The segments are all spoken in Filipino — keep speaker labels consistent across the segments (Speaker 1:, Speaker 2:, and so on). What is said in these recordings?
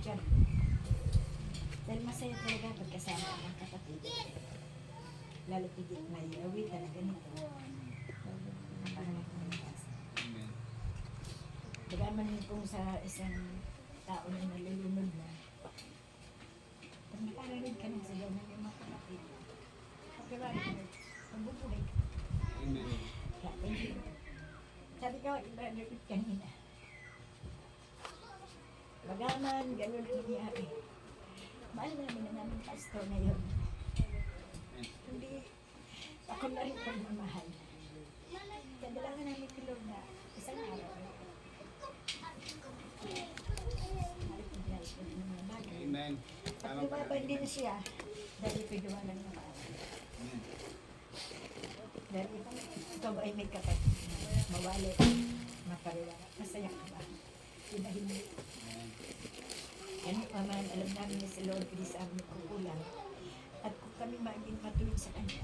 Speaker 1: job. Dahil masaya talaga pagkasama ang mga kapatid. Lalo pigit na awitan na ganito. Parang
Speaker 2: Amen.
Speaker 1: baga man kung sa isang tao na nalulunod na, pag nakarinig ka ng sigaw ng iyong mga kapatid, pagkabali ka, magbubuhay ka.
Speaker 2: Amen.
Speaker 1: Kaya, thank you. Sabi ko, Brother Pete kanina, bagaman, ganun ang nangyari. Mahal namin na namin pastor na yun. Hindi, ako na rin pagmamahal. Kadalangan namin kay Lord na isang araw.
Speaker 2: Amen.
Speaker 1: Pag lumabay din siya, dahil pinuwalan ng araw.
Speaker 2: Amen.
Speaker 1: Dahil ikaw ay may kapatid na mawali, mapariwala. Masaya ka ba? Hindi.
Speaker 2: Amen.
Speaker 1: Ano pa man, alam namin na si Lord, hindi sa amin kukulang. At kung kami maging matuwid sa Kanya,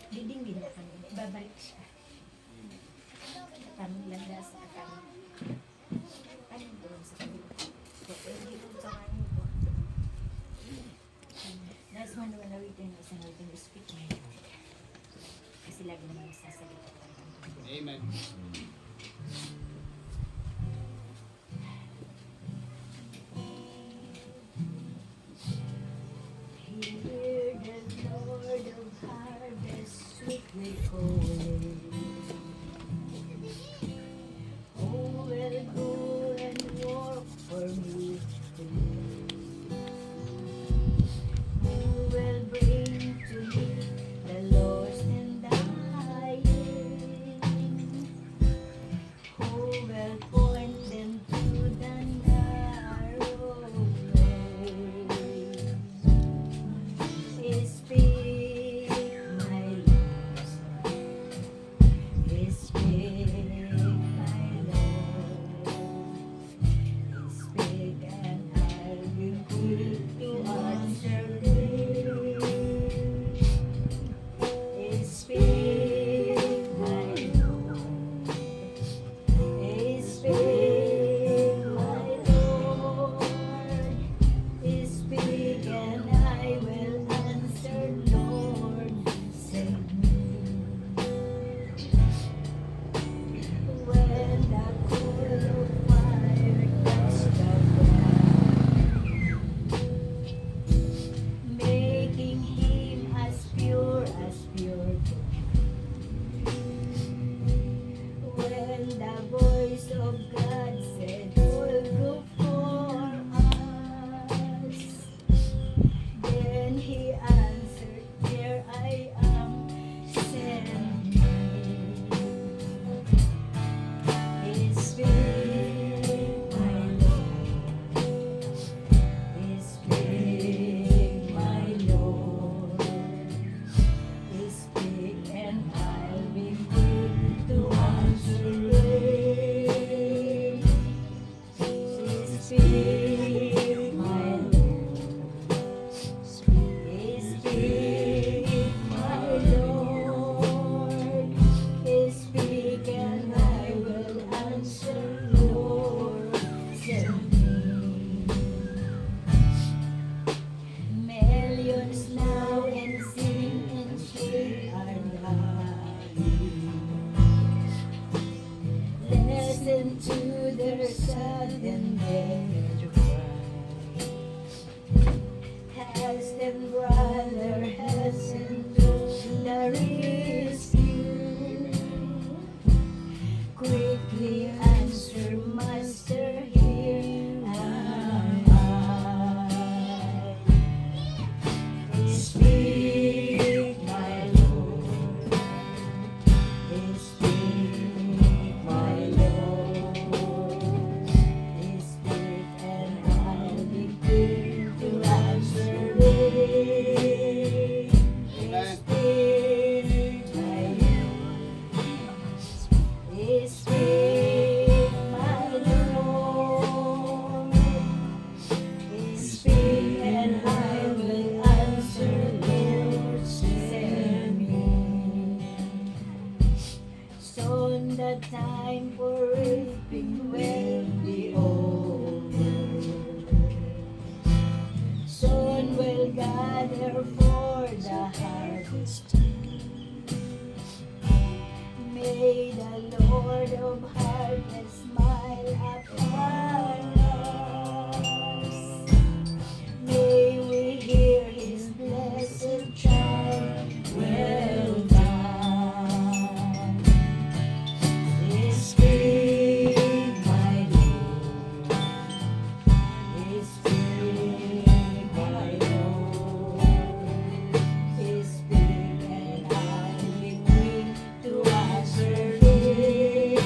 Speaker 1: didinggin na kami, ibabalik siya.
Speaker 2: Amen.
Speaker 1: Tamang landa sa kanya. Ano doon sa kabila? Kaya hindi doon sa kanya po. That's one when nawitin na isang nawitin to speak my Lord. Kasi lagi naman sasagot at
Speaker 2: Amen.
Speaker 1: Hear the Lord of harvest sweetly calling. Oh, well, go and work for me today. Who will bring to me the lost and dying? Who will point them to the narrow way? harvest. May the Lord of harvest smile upon us. May we hear His blessed chime, well done. Speak, my Lord. Speak, my Lord. Speak, and I will quick to answer Thee.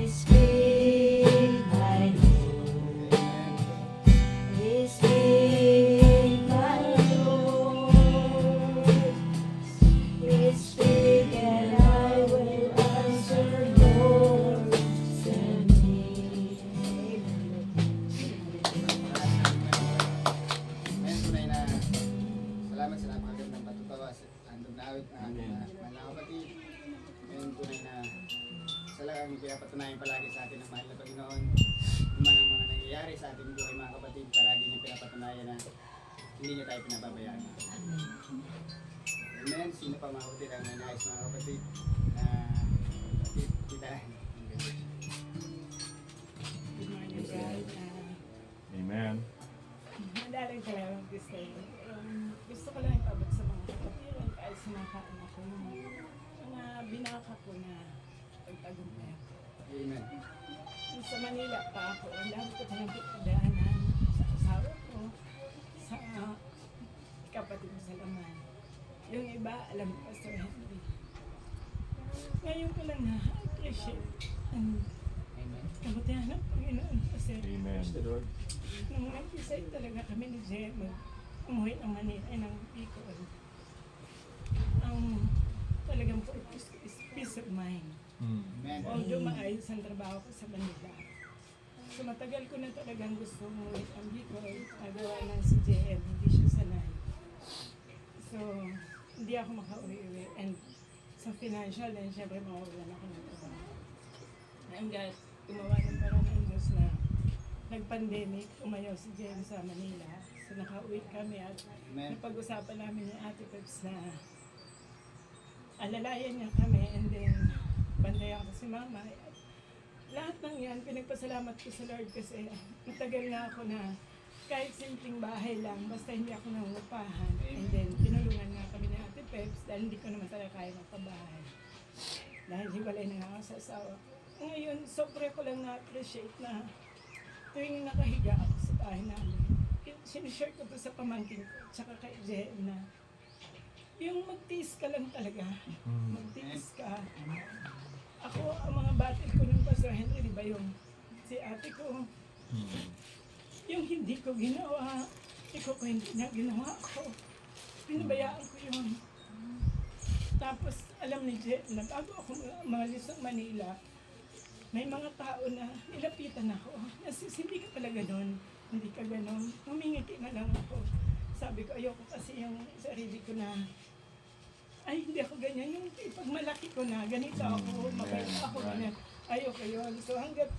Speaker 1: Speak, my Lord. Speak, my Lord. Speak, and I will answer, Lord, send me.
Speaker 2: Amen. Tunay na salamat sa napakagandang patutuwa sa handog na awit na ating mga kapatid. Amen. Tunay na salagang pinapatunayan palagi sa atin ng mahal na Panginoon. Yung mga nangyayari sa ating buhay mga kapatid, palagi niya pinapatunayan na hindi niya tayo pinababayaan. Amen. Sino pa mahuti ang nangyayos mga kapatid na kita.
Speaker 1: Good morning, guys.
Speaker 3: Amen.
Speaker 1: Madalang talagang gusto yun. Gusto ko lang ipabot sa mga kapatiran kahit sa mga kaanak ko yung mga binaka ko na pagtagumpay ako.
Speaker 2: Amen.
Speaker 1: Yung sa Manila pa ako, lahat ko pinagdaanan sa asawa ko, sa kapatid ko sa laman. Yung iba, alam ko, Pastor Henry. Ngayon ko lang na-appreciate ang
Speaker 2: Amen.
Speaker 1: kabutihan ng Panginoon kasi
Speaker 3: Amen.
Speaker 1: nung nag-decide talaga kami ni Jem umuwi ng Manila ay ng Bicol. Ang talagang purpose ko is peace of mind.
Speaker 2: Amen.
Speaker 1: Although maayos ang trabaho ko sa Manila. So matagal ko na talagang gusto umuwi ang Bicol. Nagawa ng si JM, hindi siya sanay. So hindi ako makauwi-uwi. And sa financial, then syempre mawawalan ako ng trabaho. Hanggat gumawa ng parang ng Diyos na nag-pandemic, umayaw si Jem sa Manila. So nakauwi kami at
Speaker 2: Amen.
Speaker 1: napag-usapan namin ni Ate Peps na alalayan niya kami and then bandayan ko si Mama. At lahat ng yan, pinagpasalamat ko sa Lord kasi matagal na ako na kahit simpleng bahay lang, basta hindi ako nangungupahan. And then tinulungan nga kami ni Ate Peps dahil hindi ko naman talaga kaya magpabahay. Dahil hiwalay na nga ako sa asawa ko. Ngayon, sobra ko lang na-appreciate na tuwing nakahiga ako sa bahay namin, sinishare ko to sa pamangkin ko, tsaka kay JM na yung magtiis ka lang talaga, magtiis ka. Ako, ang mga batid ko ng Pastor Henry, di ba yung si ate ko, yung hindi ko ginawa, ikaw ko hindi na ginawa ko, pinabayaan ko yun. Tapos, alam ni JM na bago ako umalis ng Manila, may mga tao na nilapitan ako. Hindi ka pala ganon. Hindi ka ganon. Humingiti na lang ako. Sabi ko, ayoko kasi yung sarili ko na, ay, hindi ako ganyan. Yung pag malaki ko na, ganito ako, mabait ako, ganyan. Ayoko yun. So hanggat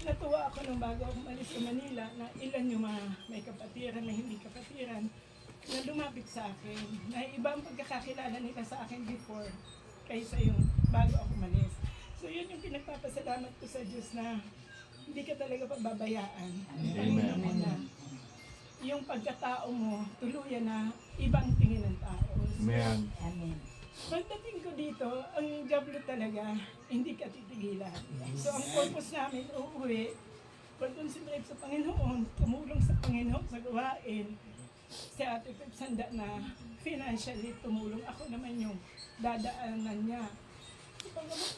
Speaker 1: natuwa ako nung bago ako umalis sa Manila, na ilan yung mga may kapatiran na hindi kapatiran, na lumapit sa akin. Na iba ang pagkakakilala nila sa akin before, kaysa yung bago ako umalis. So yun yung pinagpapasalamat ko sa Diyos na hindi ka talaga pababayaan. Panginoon na yung pagkatao mo, tuluyan na ibang tingin ng tao. So,
Speaker 3: Amen.
Speaker 1: Amen. Pagdating ko dito, ang Diablo talaga, hindi ka titigilan. So ang purpose namin, uuwi, pag-concentrate sa Panginoon, tumulong sa Panginoon sa gawain. Si Ate Pep sanda na financially tumulong. Ako naman yung dadaanan niya.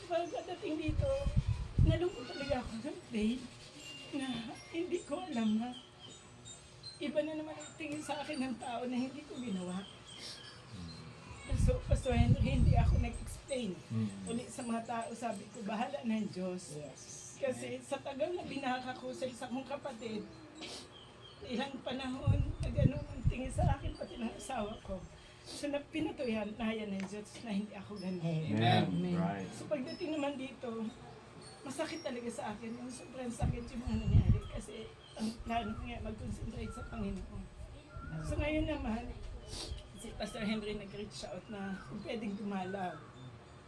Speaker 1: Pagdating dito, nalungkot talaga ako ng day na hindi ko alam na iba na naman ang tingin sa akin ng tao na hindi ko ginawa. So, Pastor Henry, hindi ako nag-explain. Ulit sa mga tao, sabi ko, bahala ng Diyos. Kasi sa tagal na binaka ko sa isa kong kapatid, ilang panahon, gano'n ang tingin sa akin, pati ng asawa ko. So, pinatuyan na yan ng Diyos na hindi ako ganun.
Speaker 3: Amen. Right.
Speaker 1: So, pagdating naman dito, masakit talaga sa akin. Yung sobrang sakit yung mga nangyari kasi ang plano ko nga mag-concentrate sa Panginoon. So, ngayon naman,
Speaker 4: si Pastor Henry nag-reach out na kung pwedeng tumalab.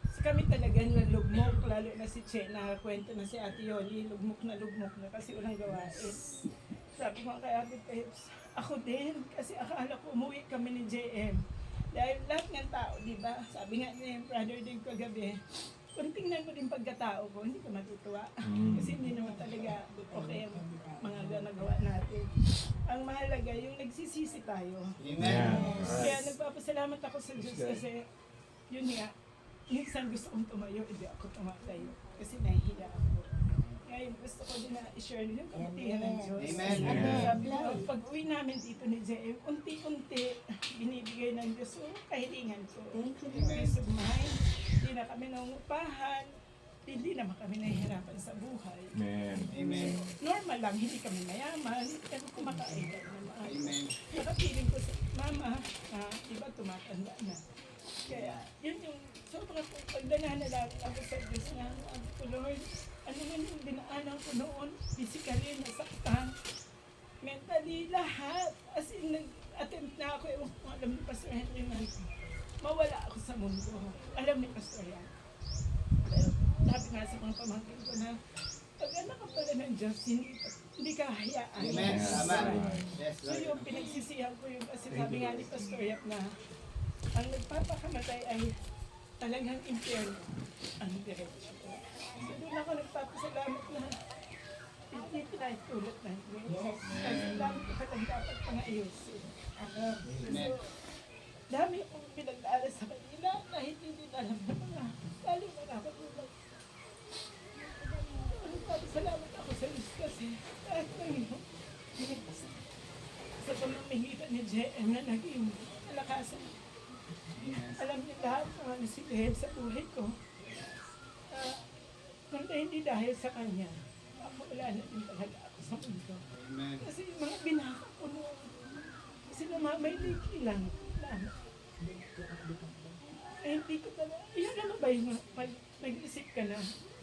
Speaker 4: So kami talaga nalugmok, lalo na si Che, nakakwento na si Ate Yoli, lugmok na kasi walang gawain. Sabi ko kay Ate Peps, ako din, kasi akala ko umuwi kami ni JM. Dahil lahat ng tao, di ba? Sabi nga ni brother din kagabi, kung tingnan mo din pagkatao ko, hindi ka matutuwa. Kasi hindi naman talaga okay ang mga ginagawa natin. Ang mahalaga, yung nagsisisi tayo.
Speaker 2: Amen.
Speaker 4: Kaya nagpapasalamat ako sa Diyos kasi yun nga, minsan gusto kong tumayo, hindi ako tumatayo. Kasi nahihiya ako. Ngayon gusto ko din na i-share yung kabutihan ng Diyos.
Speaker 2: Amen.
Speaker 4: Sabi ko, pag uwi namin dito ni JM, unti-unti binibigay ng Diyos yung kahilingan ko.
Speaker 1: Thank you,
Speaker 4: Yung
Speaker 1: Lord.
Speaker 4: peace of mind, hindi na kami nangungupahan, hindi naman kami nahihirapan sa buhay.
Speaker 3: Amen.
Speaker 2: Amen.
Speaker 4: Normal lang, hindi kami mayaman, hindi kami kumakain ng maayos.
Speaker 2: Amen.
Speaker 4: Nakapiling ko sa mama, iba tumatanda na. Kaya yun yung sobrang pagdananalangin ako sa Diyos na, sabi ko, Lord, ano man yung dinaanan ko noon, physically, nasaktan, mentally, lahat. As in, nag-attempt na ako, ewan ko alam ni Pastor Henry na mawala ako sa mundo. Alam ni Pastor yan. Pero, sabi nga sa mga pamangkin ko na, pag anak ka pala ng Diyos, hindi ka hayaan.
Speaker 2: Amen. Tama. Yes,
Speaker 4: So
Speaker 2: Lord.
Speaker 4: yung pinagsisihan ko yung kasi sabi nga ni Pastor Yap na ang nagpapakamatay ay talagang impyerno ang diretsyo. So doon ako nagpapasalamat na hindi pinahitulot ng Diyos. Kasi dami ko palang dapat pang-ayusin.
Speaker 2: Amen.
Speaker 4: Dami akong pinag-aaral sa kanila kahit hindi alam na mga lalo na nakatulog. Nagpapasalamat ako sa Diyos kasi kahit ngayon sa pamamagitan ni JM na naging malakasan. Alam niyo lahat ng ano si Dave sa buhay ko. Kung hindi dahil sa kanya, ako wala na din talaga ako sa mundo.
Speaker 2: Amen.
Speaker 4: Kasi yung mga binaka ko noon, kasi namamay lang. Eh, hindi ko talaga, yun naman ba yung pag nag-isip ka na,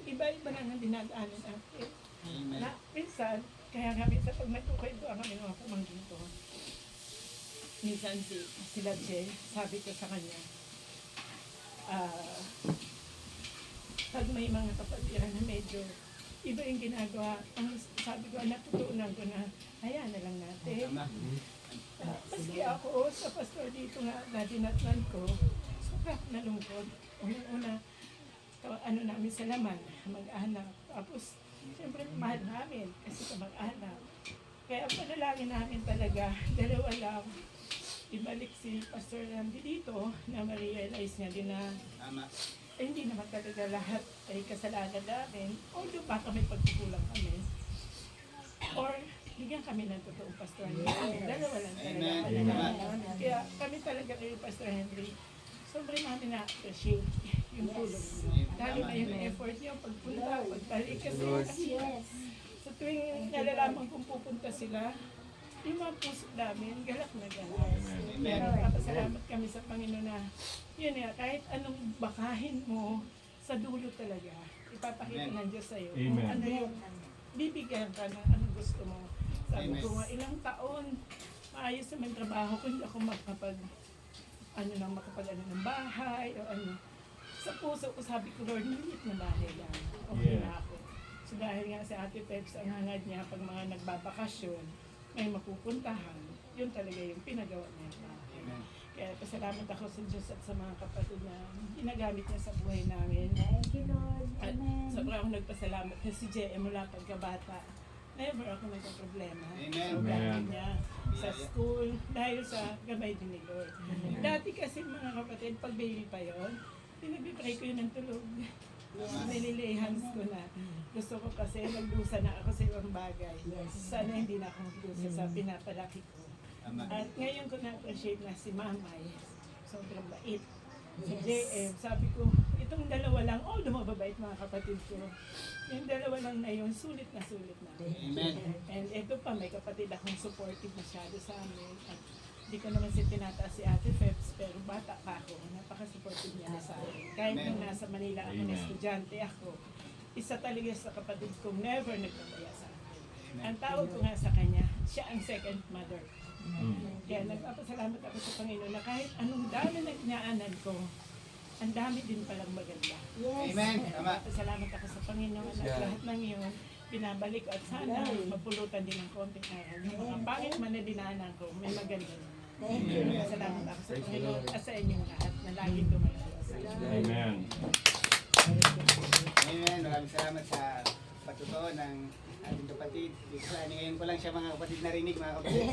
Speaker 4: iba-iba na ang dinadaanan natin.
Speaker 2: Amen.
Speaker 4: Na, minsan, kaya nga minsan pag nagkukwentuhan kami ng mga pamangkin ko, minsan sila Che, sabi ko sa kanya, pag may mga kapatiran na medyo iba yung ginagawa, ang sabi ko, natutunan ko na, hayaan na lang natin.
Speaker 2: Tama.
Speaker 4: Maski ako sa pastor dito nga na dinatnan ko, sobrang nalungkot. Unang-una, ano namin sa laman, mag-anak. Tapos, siyempre mahal namin kasi sa mag-anak. Kaya panalangin namin talaga, dalawa lang, ibalik si Pastor Randy dito na ma-realize niya din na
Speaker 2: Tama.
Speaker 4: hindi naman talaga lahat ay kasalanan namin. Although baka may pagkukulang kami. Or bigyan kami ng totoong Pastor Henry. Dalawa lang talaga.
Speaker 2: Amen.
Speaker 4: Panalangin namin. Kaya kami talaga kay Pastor Henry, sobrang namin na-appreciate yung tulong niyo. Lalo na yung effort niyo, pagpunta, pagbalik. Kasi
Speaker 1: Yes.
Speaker 4: sa tuwing nalalaman kong pupunta sila, yung mga puso namin, galak na galak. Kaya nagpapasalamat kami sa Panginoon na, yun nga, kahit anong bakahin mo, sa dulo talaga, ipapakita ng Diyos sa'yo. Kung
Speaker 3: Amen.
Speaker 4: ano yung bibigyan ka ng anong gusto mo. Sabi
Speaker 2: Amen.
Speaker 4: ko nga, ilang taon, maayos naman trabaho ko, hindi ako makapag ng bahay, o ano. Sa puso ko, sabi ko, Lord, lilit na bahay lang. Okay na ako. So dahil nga si Ate Peps, ang hangad niya, pag mga nagbabakasyon, may mapupuntahan, yun talaga yung pinagawa niya.
Speaker 2: Amen.
Speaker 4: Kaya pasalamat ako sa Diyos at sa mga kapatid na ginagamit niya sa buhay namin.
Speaker 1: Thank you, Lord.
Speaker 4: At
Speaker 1: Amen.
Speaker 4: sobrang ako nagpasalamat kasi si JM mula pagkabata, never ako nagka-problema.
Speaker 2: Amen.
Speaker 4: So,
Speaker 3: Amen.
Speaker 4: dahil niya sa school, dahil sa gabay din ni Lord. Dati kasi mga kapatid, pag baby pa yon, pinabibray ko yun ng tulog. Nililay hands ko na. Gusto ko kasi nagdusa na ako sa ibang bagay. Sana hindi na ako magdusa sa pinapalaki ko.
Speaker 2: Tama.
Speaker 4: At ngayon ko na-appreciate na si Mamay, sobrang bait. Si JM, sabi ko, itong dalawa lang, although mababait mga kapatid ko, yung dalawa lang na yun, sulit na sulit na.
Speaker 2: Amen.
Speaker 4: And ito pa, may kapatid akong supportive masyado sa amin. At hindi ko naman si tinataas si Ate Peps, pero bata pa ako, napaka-supportive niya na sa akin. Kahit
Speaker 2: Amen.
Speaker 4: nung nasa Manila ako, na
Speaker 3: Amen.
Speaker 4: estudyante ako, isa talaga sa kapatid kong never nagpapaya sa akin.
Speaker 2: Amen.
Speaker 4: Ang tawag ko nga sa kanya, siya ang second mother. Kaya nagpapasalamat ako sa Panginoon na kahit anong dami na inaanan ko, ang dami din palang maganda.
Speaker 1: Yes.
Speaker 2: Amen. Tama.
Speaker 4: Salamat ako sa Panginoon at lahat ng iyon binabalik ko at sana mapulutan din ng konting aral. Yung mga pangit man na dinaanan ko, may maganda.
Speaker 1: Thank you.
Speaker 4: Salamat ako sa Panginoon at sa inyong lahat na laging tumalaw sa inyo.
Speaker 3: Amen.
Speaker 2: Amen. Maraming salamat sa patutuo ng ating kapatid. Ngayon ko lang siya mga kapatid narinig mga kapatid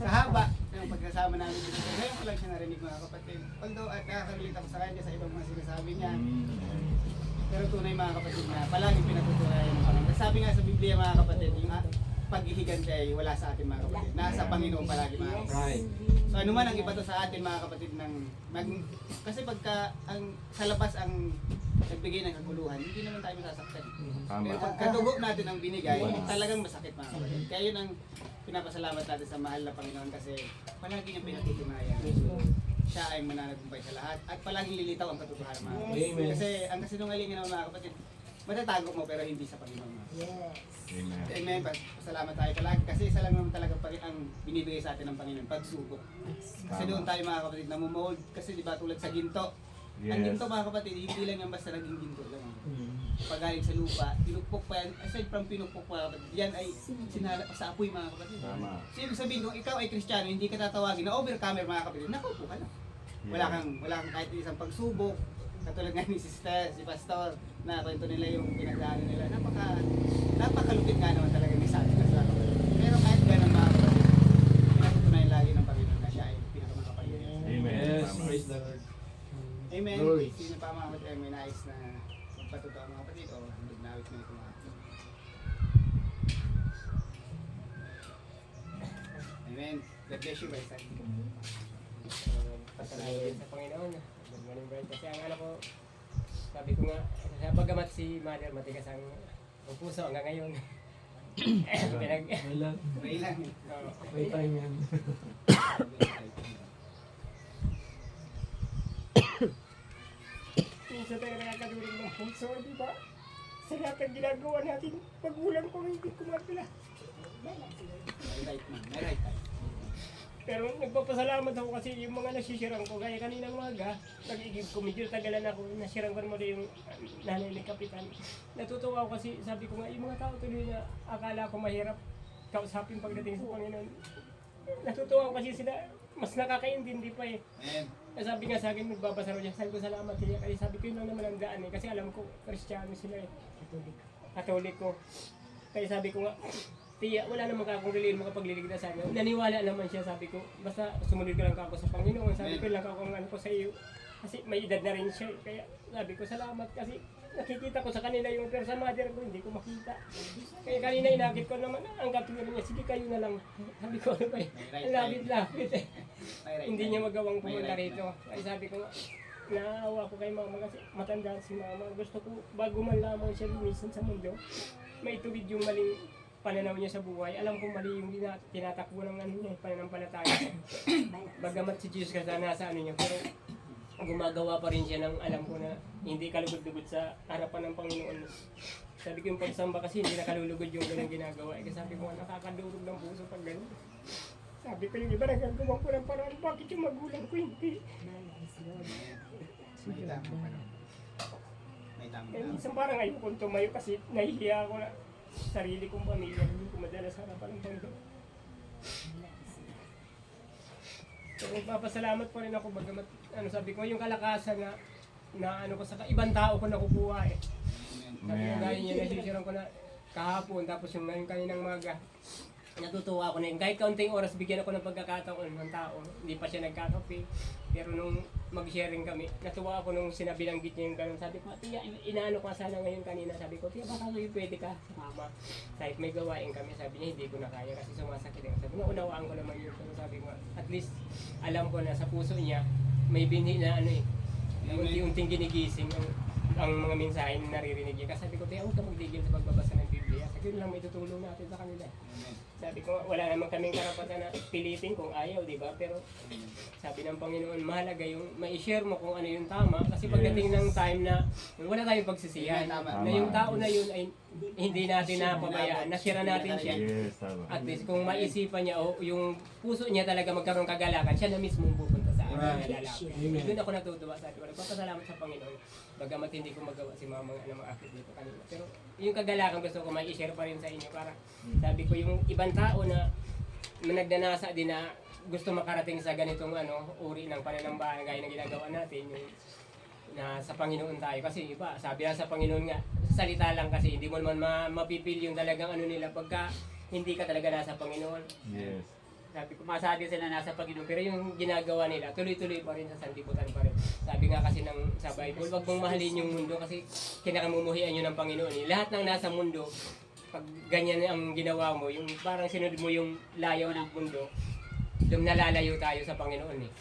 Speaker 2: sa haba ng pagkasama namin dito. Ngayon ko lang siya narinig mga kapatid. Although at nakaka-relate ako sa kanya sa ibang mga sinasabi niya. Pero tunay mga kapatid na palaging pinatutunayan ng Panginoon. Sabi nga sa Biblia mga kapatid, yung paghihigante ay wala sa atin mga kapatid. Nasa Panginoon palagi mga kapatid. So ano man ang ibato sa atin mga kapatid kasi pagka sa labas ang nagbigay ng kaguluhan, hindi naman tayo masasaktan. Pero
Speaker 3: Tama.
Speaker 2: pagka dugo natin ang binigay, talagang masakit mga kapatid. Kaya yun ang pinapasalamat natin sa mahal na Panginoon kasi palagi niyang pinatutunayan. Siya ay mananagumpay sa lahat at palaging lilitaw ang katotohanan mga kapatid. Kasi ang kasinungalingan naman mga kapatid, matatago mo pero hindi sa Panginoon.
Speaker 1: Yes.
Speaker 3: Amen.
Speaker 2: Amen. Pasalamat tayo palagi kasi isa lang naman talaga ang binibigay sa atin ng Panginoon, pagsubok. Kasi doon tayo mga kapatid namumold kasi di ba tulad sa ginto. Ang
Speaker 3: Yes.
Speaker 2: ginto mga kapatid, hindi lang yan basta naging ginto lang. Pag galing sa lupa, pinukpok pa yan. Aside from pinukpok mga kapatid, yan ay sinala pa sa apoy mga kapatid.
Speaker 3: Tama.
Speaker 2: So ibig sabihin kung ikaw ay Kristiyano, hindi ka tatawagin na overcomer mga kapatid, nakaupo ka lang. Wala kang kahit isang pagsubok. Katulad nga ni Sister, si Pastor, na kwento nila yung pinagdaanan nila. Napakalupit nga naman talaga ni Santos sa kapatid. Pero kahit ganun mga kapatid, pinatutunayan lagi ng Panginoon na siya ay pinakamakapangyarihan.
Speaker 3: Amen.
Speaker 5: Yes,
Speaker 3: Tama.
Speaker 5: praise the Lord.
Speaker 2: Amen.
Speaker 5: Glory.
Speaker 2: Sino pa mga kapatid ay may nais na magpatutuwa mga kapatid o handog na awit na ito mga kapatid. Amen. God bless you, Baisan.
Speaker 6: Pasalamat sa Panginoon. Good morning, brother. Kasi ang ano ko, sabi ko nga, bagamat si Mother matigas ang puso hanggang ngayon. Pinag...
Speaker 5: May
Speaker 2: Pray lang.
Speaker 6: Oo.
Speaker 5: may time yan.
Speaker 6: Minsan tayo nakakaduling ng puso, di ba? Sa lahat ng ginagawa natin, magulang ko hindi kumapila.
Speaker 2: May right man. May right time.
Speaker 6: Pero nagpapasalamat ako kasi yung mga nasisirang ko, gaya kaninang maga, nag-igib ko, medyo tagalan ako, nasirang ko naman yung nanay ni Kapitan. Natutuwa ako kasi sabi ko nga, yung mga tao tuloy na akala ko mahirap kausapin pagdating sa Panginoon. Natutuwa ako kasi sila, mas nakakaintindi pa eh.
Speaker 2: Amen.
Speaker 6: Sabi nga sa akin, magbabasa rin siya, sabi ko salamat niya, kasi sabi ko yun lang naman ang daan eh, kasi alam ko, Kristiyano sila eh, Katoliko. Kaya sabi ko nga, Tiya, wala namang kakong reliyon makapagliligtasan niya. Naniwala naman siya, sabi ko, basta sumunod ka lang ako sa Panginoon, sabi ko lang ako ang ano ko sa iyo. Kasi may edad na rin siya, kaya sabi ko salamat kasi nakikita ko sa kanila yung pero sa mother ko, hindi ko makita. Kaya kanina inakit ko naman, ang katulad niya, sige kayo na lang. Sabi ko, ano ba eh, ang lapit-lapit eh.
Speaker 2: May right
Speaker 6: Hindi
Speaker 2: time.
Speaker 6: niya magawang
Speaker 2: May
Speaker 6: pumunta
Speaker 2: right
Speaker 6: rito. Kaya sabi ko, naawa ko kay mama kasi matanda si mama. Gusto ko, bago man lamang siya lumisan sa mundo, may tuwid yung maling pananaw niya sa buhay. Alam ko mali yung tinatakbo ng ano niya, pananampalataya. Bagamat si Jesus kasi nasa ano niya, pero gumagawa pa rin siya ng alam ko na hindi kalugod-lugod sa harapan ng Panginoon. Sabi ko yung pagsamba kasi hindi nakalulugod yung ganang ginagawa. Kasi sabi ko nakakadurog ng puso pag gano'n. Sabi ko yung iba nagagawa ko ng paraan, bakit yung magulang ko hindi?
Speaker 2: May tama pa rin. May tama
Speaker 6: Eh,
Speaker 2: na.
Speaker 6: minsan parang ayoko kong tumayo kasi nahihiya ako na sarili kong pamilya, hindi ko madala sa harapan ng Panginoon. Pero magpapasalamat pa rin ako bagamat ano sabi ko yung kalakasan na ano ko sa ibang tao ko nakukuha eh. Sabi ko gaya niya nasisiran ko na kahapon tapos yung ngayon kaninang maga. Natutuwa ako na yun. Kahit kaunting oras bigyan ako ng pagkakataon ng tao. Hindi pa siya nagkakape. Pero nung mag-sharing kami, natuwa ako nung sinabilanggit niya yung ganun. Sabi ko, Tiya, inaano ka sana ngayon kanina. Sabi ko, Tiya, baka ngayon pwede ka sa mama. Kahit may gawain kami, sabi niya, hindi ko na kaya kasi sumasakit yung sabi ko, unawaan ko naman yun. Pero sabi ko, at least alam ko na sa puso niya, may binhi na ano eh. Unti-unting ginigising ang mga mensahe na naririnig niya. Kasi sabi ko, Tiya, huwag ka magtigil sa pagbabasa ng Biblia. Kasi yun lang may tutulong natin sa kanila.
Speaker 2: Amen.
Speaker 6: Sabi ko, wala naman kaming karapatan na pilitin kung ayaw, di ba? Pero sabi ng Panginoon, mahalaga yung ma-share mo kung ano yung tama. Kasi pagdating ng time na wala tayong pagsisihan,
Speaker 2: Tama.
Speaker 6: na yung tao na yun ay hindi natin napabayaan, nasira natin siya.
Speaker 3: Yes, tama.
Speaker 6: At least kung maisipan niya o yung puso niya talaga magkaroon kagalakan, siya na mismo ang pupunta sa akin.
Speaker 1: Right.
Speaker 6: Doon ako natutuwa sa akin. Nagpapasalamat sa Panginoon. Bagamat hindi ko magawa si mama ng mga akit dito kanina. Pero yung kagalakan gusto ko mai-share pa rin sa inyo para sabi ko yung ibang tao na nagdanasa din na gusto makarating sa ganitong uri ng pananambahan gaya ng ginagawa natin yung na sa Panginoon tayo kasi iba sabi na sa Panginoon nga salita lang kasi hindi mo naman mapipil yung talagang nila pagka hindi ka talaga nasa Panginoon.
Speaker 3: Yes.
Speaker 6: Sabi ko, masabi sila nasa Panginoon, pero yung ginagawa nila, tuloy-tuloy pa rin sa sanlibutan pa rin. Sabi nga kasi sa Bible, huwag mong mahalin yung mundo kasi kinakamumuhian yun ng Panginoon. Lahat ng nasa mundo, pag ganyan ang ginawa mo, yung parang sinunod mo yung layaw ng mundo, doon nalalayo tayo sa Panginoon eh.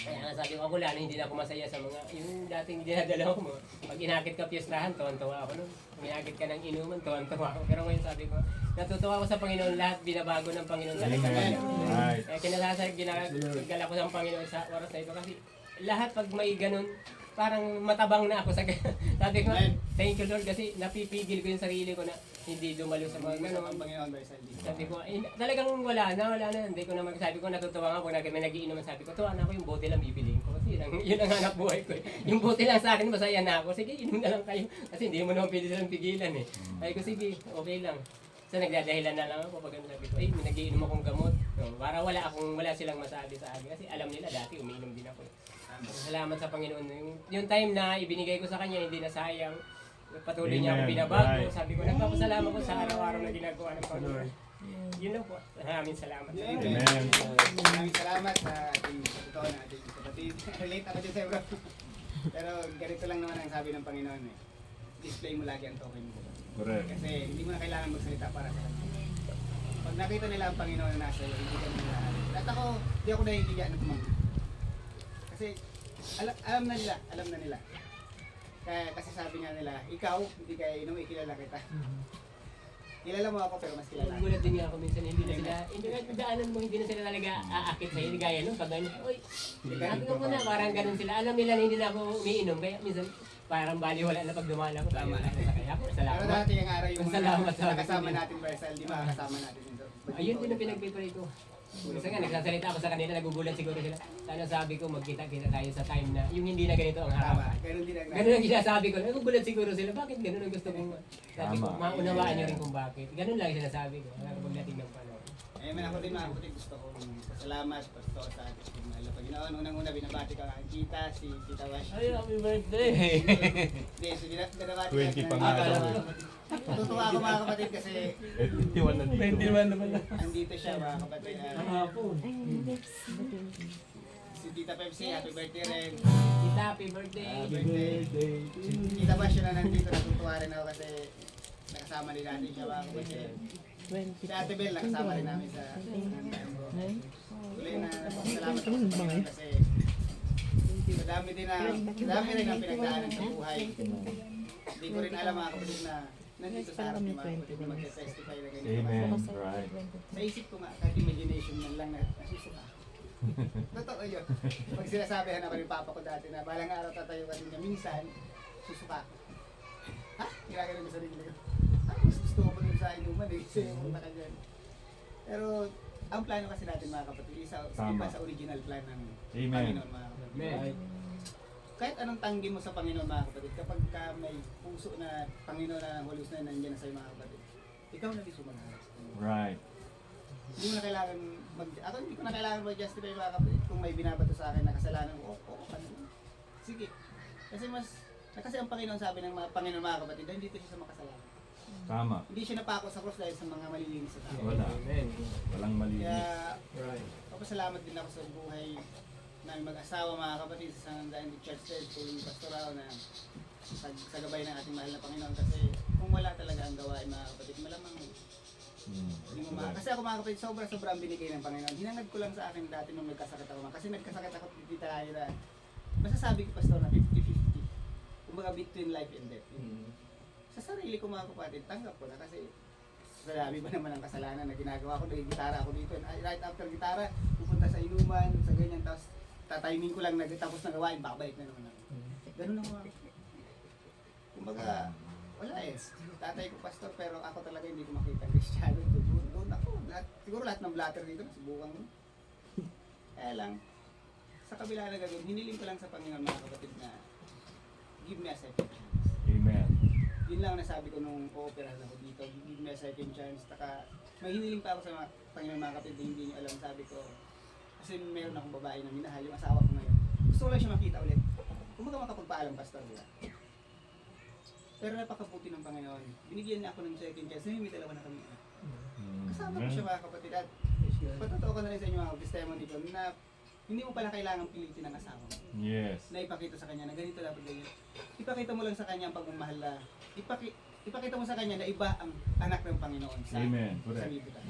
Speaker 6: Kaya nga sabi ko, ako lalo hindi na ako masaya sa mga, yung dating dinadala ko mo. Pag inakit ka piyestahan, tuwan-tuwa ako nun. Pag inakit ka ng inuman, tuwan-tuwa ako. Pero ngayon sabi ko, natutuwa ako sa Panginoon, lahat binabago ng Panginoon talaga.
Speaker 3: Amen. Right.
Speaker 6: Kaya kinasasag, ginagala ko sa Panginoon sa oras na ito kasi lahat pag may ganun, parang matabang na ako sa sabi ko, thank you Lord kasi napipigil ko yung sarili ko na hindi dumalo sa mga
Speaker 2: Ano
Speaker 6: ganun.
Speaker 2: ang Panginoon by side?
Speaker 6: Sabi ko, talagang wala na, hindi ko na sabi ko natutuwa nga pag may nagiinuman, sabi ko, tuwa na ako yung bote lang bibiliin ko kasi yun ang hanap buhay ko. Yung bote lang sa akin, masaya na ako, sige inom na lang kayo kasi hindi mo naman pwede silang pigilan eh. Sabi ko, sige, okay lang. So nagdadahilan na lang ako pag sabi ko, may nagiinom akong gamot. So, para wala silang masabi sa akin kasi alam nila dati umiinom din ako. Salamat sa Panginoon. Yung time na ibinigay ko sa kanya, hindi na sayang. Patuloy niya ako
Speaker 3: Amen.
Speaker 6: binabago.
Speaker 3: Right.
Speaker 6: Sabi ko, nagpapasalamat ko sa araw-araw na ginagawa ng Panginoon. Yun lang po. Maraming salamat.
Speaker 3: Amen.
Speaker 2: Maraming salamat sa ating totoo na ating kapatid. Relate ako dyan sa bro. Pero ganito lang naman ang sabi ng Panginoon eh. Display mo lagi ang token mo.
Speaker 3: Correct.
Speaker 2: Kasi hindi mo na kailangan magsalita para sa kanya. Pag nakita nila ang Panginoon na nasa iyo, hindi ka nila. At ako, hindi ako nahihiya ng tumanggi. Kasi alam na nila. Kaya kasi sabi nga nila, ikaw, hindi kaya inom, ikilala kita. Kilala mo ako pero mas kilala.
Speaker 6: Gulat din nga ako minsan, hindi na daanan mo, hindi na sila talaga aakit sa'yo. Hindi gaya nun, pag ganyan, oy, sabi ko muna, parang ganun sila. Alam nila na hindi na ako umiinom, kaya minsan parang baliwala na pag dumala ko. Tama na. Kaya ako,
Speaker 2: Pero
Speaker 6: salamat.
Speaker 2: dati yung araw yung
Speaker 6: Salamat sa
Speaker 2: nakasama natin, Barsal, di ba? Kasama natin dito.
Speaker 6: Ayun din ang pinagpipray ko. Minsan nga, nagsasalita ako sa kanila, nagugulat siguro sila. Sana sabi ko, magkita-kita tayo sa time na yung hindi na ganito ang
Speaker 2: Tama,
Speaker 6: harapan.
Speaker 2: ganun din ang
Speaker 6: Ganun ang sinasabi ko. Nagugulat siguro sila. Bakit ganun ang gusto kong... Sabi ko,
Speaker 3: Tama.
Speaker 6: maunawaan niyo rin kung bakit. Ganun lang yung sinasabi ko. Wala kapag dating ng panahon.
Speaker 2: Eh, man ako din mga kapatid, gusto ko pasalamat, pastor sa ating mahal na Panginoon. Unang-una, binabati ka ang Tita, si Tita Wash.
Speaker 5: Ay, happy birthday!
Speaker 2: Hindi, so binabati
Speaker 3: 20 pa nga daw.
Speaker 2: Tutuwa ako mga kapatid kasi
Speaker 3: 21 na dito.
Speaker 5: 21 naman na.
Speaker 2: andito siya mga kapatid.
Speaker 5: Hapon.
Speaker 2: Si Tita Pepsi, happy birthday rin.
Speaker 6: Tita, happy birthday!
Speaker 2: Happy birthday. Si Tita Wash yun na nandito, natutuwa rin ako kasi nakasama din natin siya mga kapatid. Si Ate Bel, nakasama rin namin sa tuloy na salamat ako sa Panginoon kasi madami rin ang pinagdaanan sa buhay. Hindi ko rin alam mga kapatid na nandito sa harap ng mga kapatid na mag-testify na ganito.
Speaker 3: Amen. Right.
Speaker 2: Sa isip ko nga, kahit imagination man lang na nasusuka. Totoo yun. Pag sinasabihan ako ni Papa ko dati na balang araw tatayo ka din niya, minsan, susuka ako. Ha? Ginagawa ko sa sarili ko. Mas gusto ko pa rin sa inuman eh. Kasi yung punta ka dyan. Pero, ang plano kasi natin mga kapatid, isa
Speaker 3: Tama.
Speaker 2: sa original plan ng
Speaker 3: Amen.
Speaker 2: Panginoon mga kapatid.
Speaker 6: Amen.
Speaker 2: Kahit anong tanggi mo sa Panginoon mga kapatid, kapag ka may puso na Panginoon na Holy Ghost na nandiyan na sa'yo mga kapatid, ikaw na gusto maghanap.
Speaker 3: Right.
Speaker 2: Hindi mo na kailangan ako hindi ko na kailangan mag-justify mga kapatid kung may binabato sa akin na kasalanan ko. Ano? Sige. Kasi ang Panginoon sabi ng mga Panginoon mga kapatid, hindi ito siya sa makasalanan.
Speaker 3: Tama.
Speaker 2: Hindi siya napako sa cross dahil sa mga malilinis sa tao.
Speaker 3: Wala. Walang malinis.
Speaker 2: Kaya, papasalamat din ako sa buhay ng mag-asawa mga kapatid sa San Andrés Church Tuwing Pastoral na sa gabay ng ating mahal na Panginoon kasi kung wala talaga ang gawain mga kapatid, malamang hindi mo kasi ako mga kapatid, sobra-sobra ang binigay ng Panginoon. Hinangad ko lang sa akin dati nung nagkasakit ako kasi nagkasakit ako dito tayo na masasabi ko pastor na 50-50 kumbaga between life and death. Sa sarili ko mga kapatid, tanggap ko na kasi Sa dami ba naman ang kasalanan na ginagawa ko, dahil gitara ako dito. Right after gitara, pupunta sa inuman, sa ganyan, tapos tatiming ko lang, tapos na gawain, babalik na naman ako. Ganun ako. Kumbaga, wala eh. Tatay ko pastor, pero ako talaga hindi ko makita ang Kristiyano. Doon ako. Siguro lahat ng blatter dito, nasubukan ko. Kaya lang, sa kabila na gagawin, hiniling ko lang sa Panginoon mga kapatid na give me a second chance.
Speaker 3: Amen.
Speaker 2: Yun lang ang nasabi ko nung o-operahan ako dito, give me a second chance. Taka, may hiniling pa ako sa mga Panginoon mga kapatid, hindi niyo alam, sabi ko. Kasi meron akong babae na minahal, yung asawa ko ngayon. Gusto ko lang siya makita ulit. Kumbaga makapagpaalam pastor, di ba? Pero napakabuti ng Panginoon. Binigyan niya ako ng second chance. May dalawa na kami. Kasama ko siya mga kapatid. At patotoo ko na rin sa inyo mga testimony ko na hindi mo pala kailangan pilitin ng asawa mo.
Speaker 3: Yes.
Speaker 2: Na ipakita sa kanya na ganito dapat ganyan. Ipakita mo lang sa kanya ang pagmamahal na ipakita mo sa kanya na iba ang anak ng Panginoon sa
Speaker 3: Amen. Correct.
Speaker 2: libutan.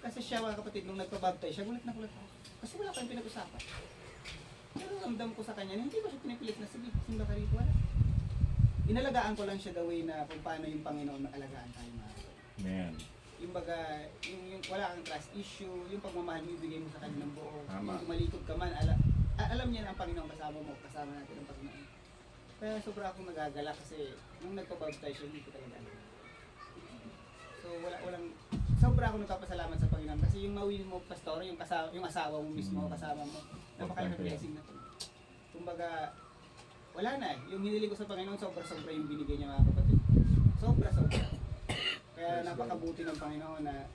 Speaker 2: Kasi siya mga kapatid, nung nagpabaptize siya, gulat na gulat ako. Kasi wala kang pinag-usapan. Pero ramdam ko sa kanya na hindi ko siya pinipilit na sige, simba ka rito, wala. Inalagaan ko lang siya the way na kung paano yung Panginoon alagaan tayo mga kapatid.
Speaker 3: Amen.
Speaker 2: Yung baga, yung wala kang trust issue, yung pagmamahal mo ibigay mo sa kanya ng buo.
Speaker 3: Tama.
Speaker 2: Yung tumalikod ka man, alam niya na ang Panginoon kasama mo, kasama natin ang Panginoon. Kaya sobra akong nagagala kasi nung nagpabaptize siya, hindi ko talaga alam. So walang sobra akong nagpapasalamat sa Panginoon kasi yung mawin mo pastor, yung asawa mo mismo, kasama mo, napakalaking blessing na to. Kumbaga, wala na eh. Yung hiniling ko sa Panginoon, sobra-sobra yung binigay niya mga kapatid. Sobra-sobra. Kaya napakabuti ng Panginoon na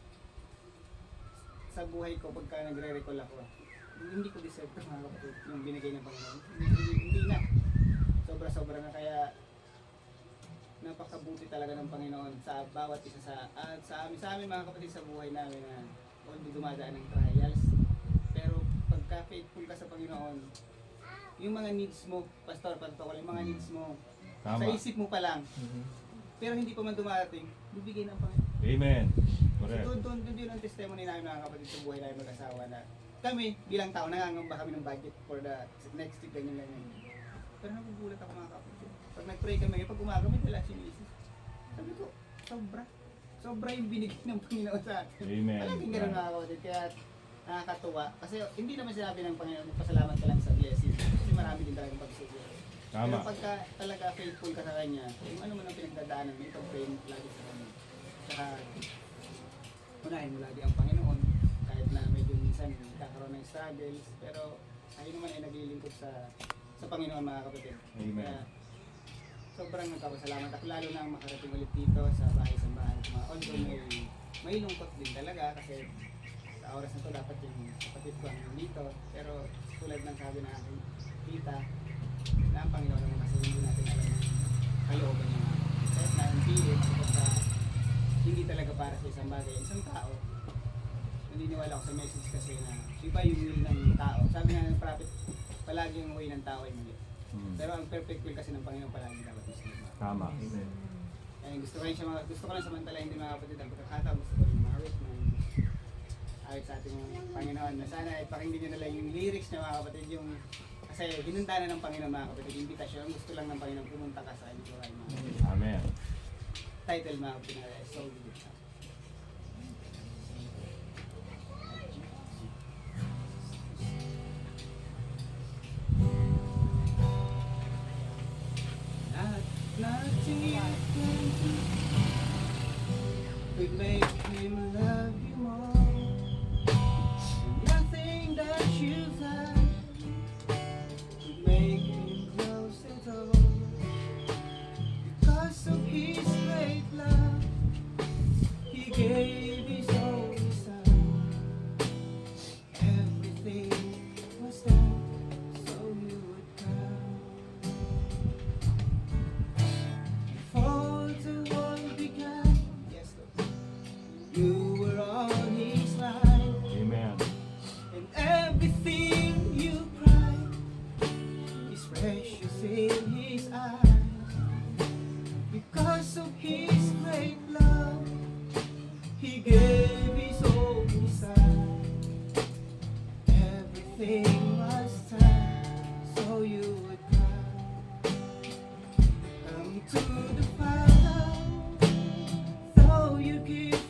Speaker 2: sa buhay ko pagka nagre-recall ako, hindi ko deserve ito mga kapatid, yung binigay ng Panginoon. Hindi na. Sobra-sobra na kaya napakabuti talaga ng Panginoon sa bawat isa sa amin mga kapatid sa buhay namin na although dumadaan ng trials. Pero pagka faithful ka sa Panginoon, yung mga needs mo, pastor, yung mga needs mo,
Speaker 3: Tama.
Speaker 2: sa isip mo pa lang, pero hindi pa man dumarating, bibigay ng Panginoon.
Speaker 3: Amen.
Speaker 2: So,
Speaker 3: Correct.
Speaker 2: doon yung ang testimony namin mga kapatid sa buhay namin mag-asawa na kami bilang tao nangangamba kami ng budget for the next week ganyan. Pero nagugulat ako mga kapatid. Pag nag-pray kami, pag umaga may dala si Mrs. Sabi ko, sobra yung binigay ng Panginoon sa atin.
Speaker 3: Amen.
Speaker 2: Palaging ganun mga kapatid, kaya nakakatuwa. Kasi hindi naman sinabi ng Panginoon, magpasalamat ka lang sa blessing. Kasi marami din talagang pagsusunod. Pero
Speaker 3: Tama.
Speaker 2: pagka talaga faithful ka sa Kanya, yung ano man ang pinagdadaanan mo, ito pray lagi sa Kanya. Tsaka, unahin mo lagi ang Panginoon, kahit na medyo minsan kakaroon ng struggles, pero tayo naman ay naglilingkod sa Panginoon mga kapatid.
Speaker 3: Amen.
Speaker 2: Kaya, sobrang nagpapasalamat ako lalo na makarating ulit dito sa bahay-sambahan. Although may lungkot din talaga kasi sa oras na to dapat yung kapatid ko ang dito. Pero tulad ng sabi ng aking tita, na ang Panginoon naman kasi hindi natin alam ang kalooban niya. Kahit na ang pilit, hindi talaga para sa isang bagay. Isang tao, naniniwala ako sa message kasi na iba yung will ng tao. Sabi nga ng prophet, palagi yung way ng tao ay mali. Pero ang perfect will kasi ng Panginoon palagi dapat gusto niya.
Speaker 3: Tama. Amen.
Speaker 2: Kaya gusto ko lang samantalahin din mga kapatid ang pagkakataon. Gusto ko rin ma-awit sa ating Panginoon. Na sana ipakinggan nyo na lang yung lyrics niya mga kapatid. Kasi hinunta na ng Panginoon mga kapatid. Invitasyon. Gusto lang ng Panginoon pumunta ka sa inyo.
Speaker 3: Amen.
Speaker 2: Title mga kapatid na So Good. Nothing you can do would make him love you more. Nothing that you've done would make him close at all. Because of his great love, he gave his only son. Everything was done so you would come. Before the world began, yes, Lord, you were on his line,
Speaker 3: Amen.
Speaker 2: and everything you cried is precious in his eyes. Because of his great love, he gave his only son. Everything was done so you would come. Come to the Father, though you give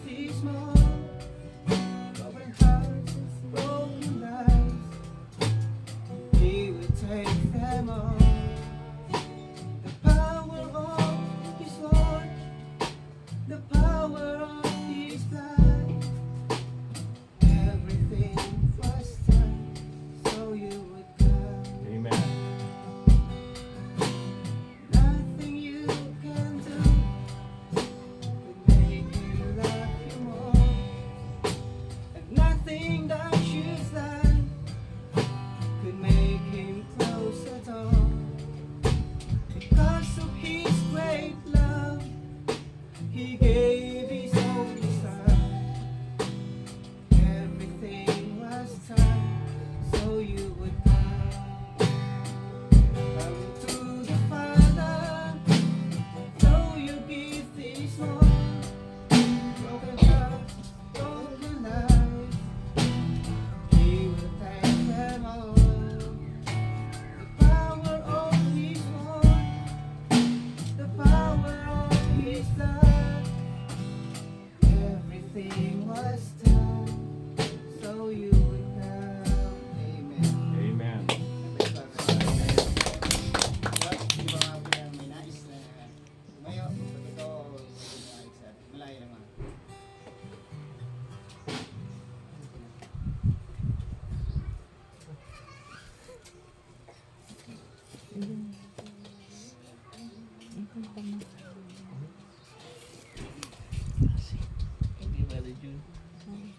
Speaker 2: Amen.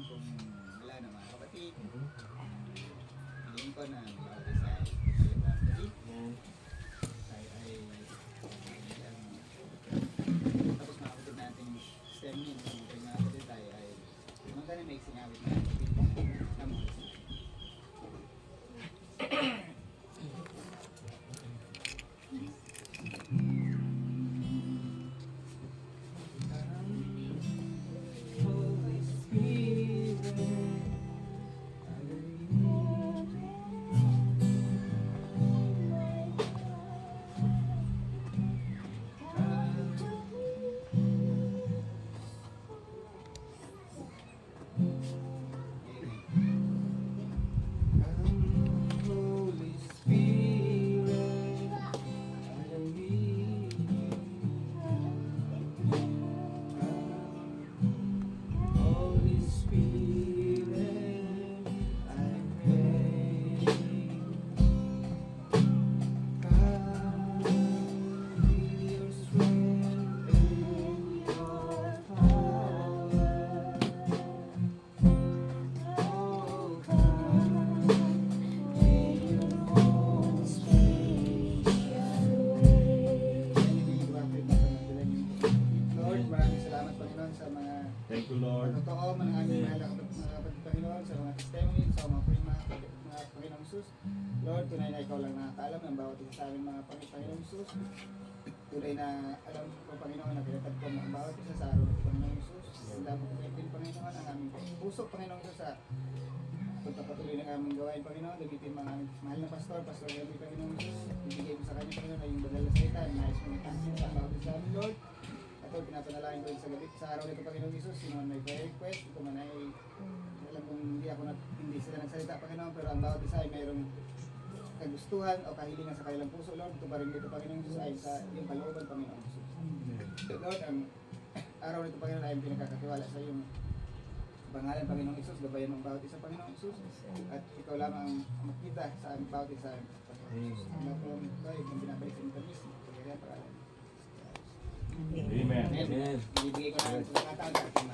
Speaker 2: Kung wala na mga kapatid, hingin ko na bawat isa ay kapatid. Ay tapos mga kapatid natin STEM yun. Kung mga kapatid tayo ay magkano may sinawit na kapatid na mga
Speaker 7: Holy Spirit, Holy Spirit, follow me. Holy Spirit, I pray. Come with your strength and your power. Oh, come with your Holy Spirit.
Speaker 2: Lord, maraming salamat Panginoon sa mga
Speaker 3: Thank you, Lord.
Speaker 2: totoo man ang aming mahal na kapatid Panginoon, sa mga testimony, sa mga prima, mga Panginoong Sus. Lord, tunay na ikaw lang nakakaalam ng bawat isa sa aming mga Panginoong Sus. Tunay na alam ko Panginoon na pinatad ko ang bawat isa sa araw ng Panginoong Sus. Handa mo kumitin Panginoon ang aming puso Panginoong Sus sa pagpapatuloy ng aming gawain Panginoon. Gamitin mga aming mahal na pastor, Pastor Gabi Panginoong Sus. Ibigay mo sa kanya Panginoon ay yung banal na salita, nais mo itasin sa bawat isa sa amin Lord. At pinapanalangin ko rin sa gabi sa araw nito Panginoong Isus, sino man may prayer request, ito man ay alam kong hindi sila nagsalita Panginoon, pero ang bawat isa ay mayroong kagustuhan o kahilingan sa kanilang puso Lord. Ito pa rin dito Panginoong Isus ay sa iyong kalooban Panginoong Isus. Lord, ang araw nito Panginoon ay pinagkakatiwala sa iyong pangalan Panginoong Isus, gabayan mo ang bawat isa Panginoong Isus, at ikaw lamang ang makita sa aming bawat isa. Ang lahat ng binabalik sa inyo kamis, pagkakaya para
Speaker 3: Amen.
Speaker 2: Amen. Ibigay ko na ang pagkakataon sa ating